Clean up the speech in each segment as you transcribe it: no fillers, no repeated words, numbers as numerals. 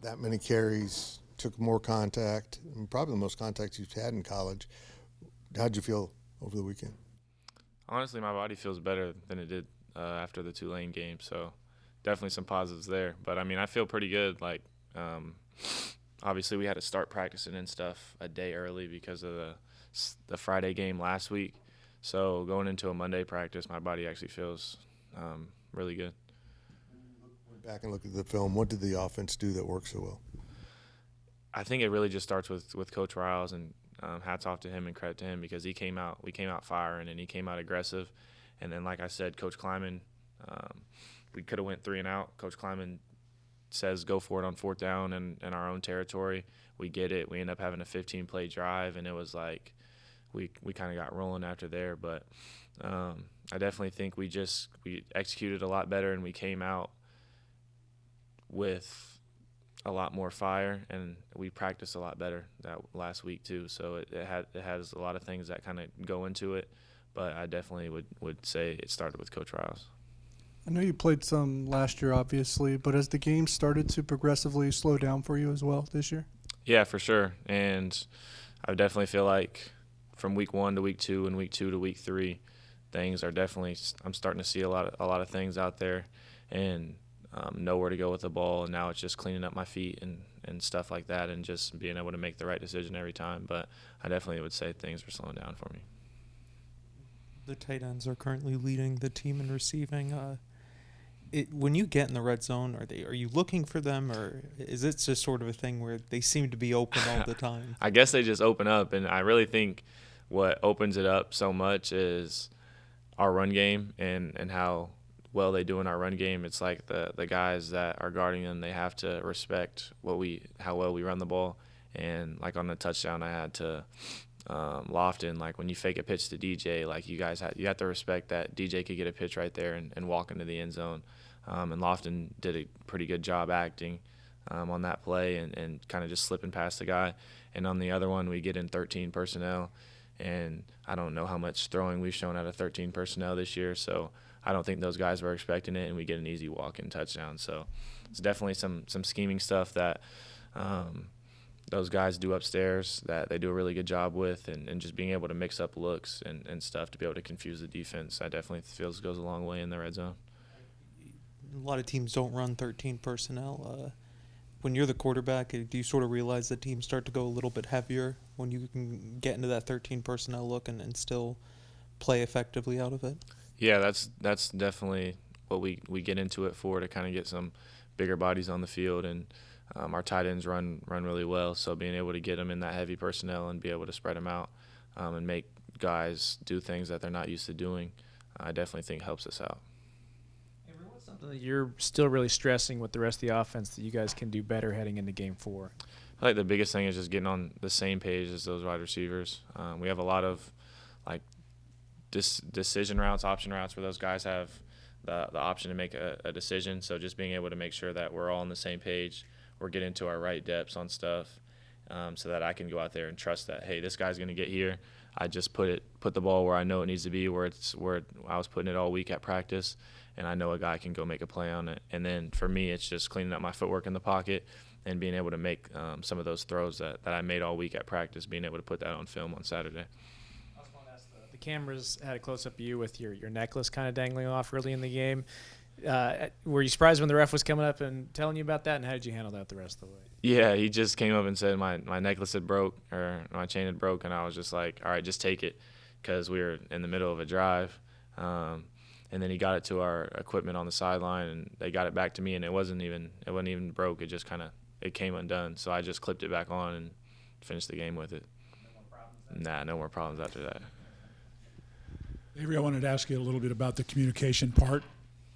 that many carries, took more contact, and probably the most contact you've had in college. How'd you feel over the weekend? Honestly, my body feels better than it did after the Tulane game, so definitely some positives there. But I mean, I feel pretty good. Like, um, obviously, we had to start practicing and stuff a day early because of the Friday game last week. So going into a Monday practice, my body actually feels really good. Went back and looked at the film. What did the offense do that worked so well? I think it really just starts with Coach Riles, and hats off to him and credit to him because we came out firing and he came out aggressive, and then like I said, Coach Kleiman, we could have went 3-and-out. Coach Kleiman says go for it on fourth down in our own territory. We get it. We end up having a 15-play drive, and it was like we kind of got rolling after there. But I definitely think we executed a lot better, and we came out with a lot more fire, and we practiced a lot better that last week too. So it has a lot of things that kind of go into it, but I definitely would say it started with Coach Riles. I know you played some last year, obviously, but has the game started to progressively slow down for you as well this year? Yeah, for sure. And I definitely feel like from week 1 to week 2 and week 2 to week 3, things are definitely – I'm starting to see a lot of things out there and know where to go with the ball. And now it's just cleaning up my feet and stuff like that and just being able to make the right decision every time. But I definitely would say things are slowing down for me. The tight ends are currently leading the team in receiving. When you get in the red zone, are you looking for them, or is it just sort of a thing where they seem to be open all the time? I guess they just open up, and I really think what opens it up so much is our run game and how well they do in our run game. It's like the guys that are guarding them, they have to respect how well we run the ball. And like on the touchdown, I had to Lofton, like when you fake a pitch to DJ, like you have to respect that DJ could get a pitch right there and walk into the end zone. And Lofton did a pretty good job acting on that play and kind of just slipping past the guy. And on the other one, we get in 13 personnel, and I don't know how much throwing we've shown out of 13 personnel this year, so I don't think those guys were expecting it, and we get an easy walk-in touchdown. So it's definitely some scheming stuff that those guys do upstairs that they do a really good job with, and just being able to mix up looks and stuff to be able to confuse the defense, I definitely feel goes a long way in the red zone. A lot of teams don't run 13 personnel. When you're the quarterback, do you sort of realize that teams start to go a little bit heavier when you can get into that 13 personnel look and still play effectively out of it? Yeah, that's definitely what we get into it for, to kind of get some bigger bodies on the field, and our tight ends run really well. So being able to get them in that heavy personnel and be able to spread them out and make guys do things that they're not used to doing, I definitely think helps us out. Avery, what's something that you're still really stressing with the rest of the offense that you guys can do better heading into Game 4? I think the biggest thing is just getting on the same page as those wide receivers. We have a lot of like decision routes, option routes, where those guys have the option to make a decision. So just being able to make sure that we're all on the same page, we're getting to our right depths on stuff, so that I can go out there and trust that, hey, this guy's going to get here. I just put the ball where I know it needs to be, where I was putting it all week at practice, and I know a guy can go make a play on it. And then for me, it's just cleaning up my footwork in the pocket and being able to make some of those throws that I made all week at practice, being able to put that on film on Saturday. I was going to ask the cameras had a close-up of you with your necklace kind of dangling off early in the game. Were you surprised when the ref was coming up and telling you about that, and how did you handle that the rest of the way? Yeah, he just came up and said my necklace had broke, or my chain had broke, and I was just like, all right, just take it, because we were in the middle of a drive. And then he got it to our equipment on the sideline, and they got it back to me, and it wasn't even broke. It just it came undone. So I just clipped it back on and finished the game with it. No more problems? No more problems after that. Avery, I wanted to ask you a little bit about the communication part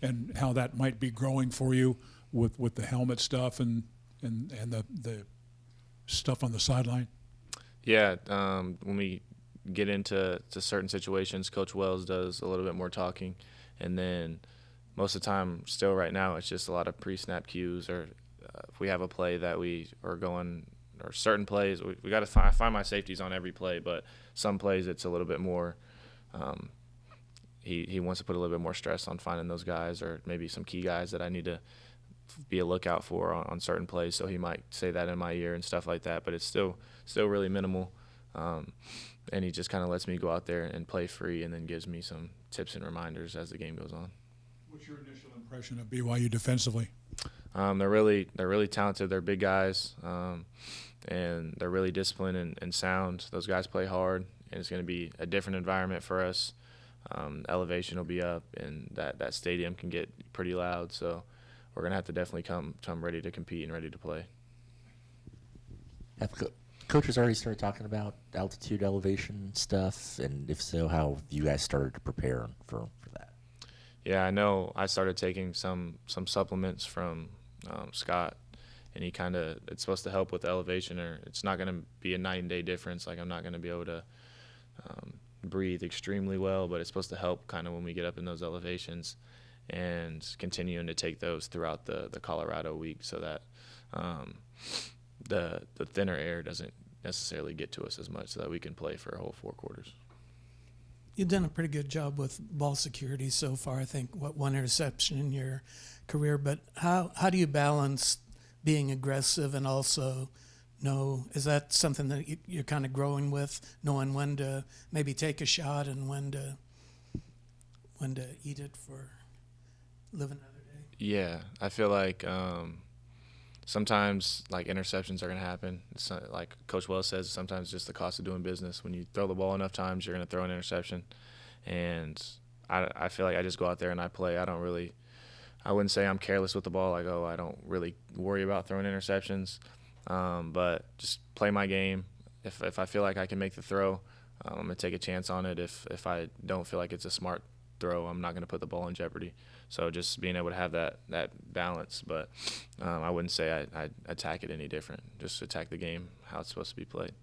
and how that might be growing for you with the helmet stuff and the stuff on the sideline. Yeah, when we get into certain situations, Coach Wells does a little bit more talking, and then most of the time, still right now, it's just a lot of pre-snap cues, or if we have a play that we are going, or certain plays, we got to find my safeties on every play, but some plays it's a little bit more. He wants to put a little bit more stress on finding those guys, or maybe some key guys that I need to be a lookout for on certain plays. So he might say that in my ear and stuff like that. But it's still really minimal. And he just kind of lets me go out there and play free, and then gives me some tips and reminders as the game goes on. What's your initial impression of BYU defensively? They're really talented. They're big guys, and they're really disciplined and sound. Those guys play hard, and it's going to be a different environment for us. Elevation will be up, and that stadium can get pretty loud. So we're going to have to definitely come ready to compete and ready to play. Have coaches already started talking about altitude elevation stuff? And if so, how have you guys started to prepare for that? Yeah, I know I started taking some supplements from Scott, and it's supposed to help with elevation, or it's not going to be a night and day difference. Like, I'm not going to be able to breathe extremely well, but it's supposed to help kind of when we get up in those elevations, and continuing to take those throughout the Colorado week, so that the thinner air doesn't necessarily get to us as much, so that we can play for a whole 4 quarters. You've done a pretty good job with ball security so far. I think, one interception in your career. But how do you balance being aggressive and also is that something that you're kind of growing with, knowing when to maybe take a shot and when to eat it for live another day? Yeah, I feel like sometimes like interceptions are going to happen. It's not, like Coach Wells says, sometimes just the cost of doing business. When you throw the ball enough times, you're going to throw an interception. And I feel like I just go out there and I play. I wouldn't say I'm careless with the ball. I don't really worry about throwing interceptions, but just play my game. If I feel like I can make the throw, I'm going to take a chance on it. If I don't feel like it's a smart throw, I'm not going to put the ball in jeopardy. So just being able to have that balance. But I wouldn't say I attack it any different. Just attack the game how it's supposed to be played.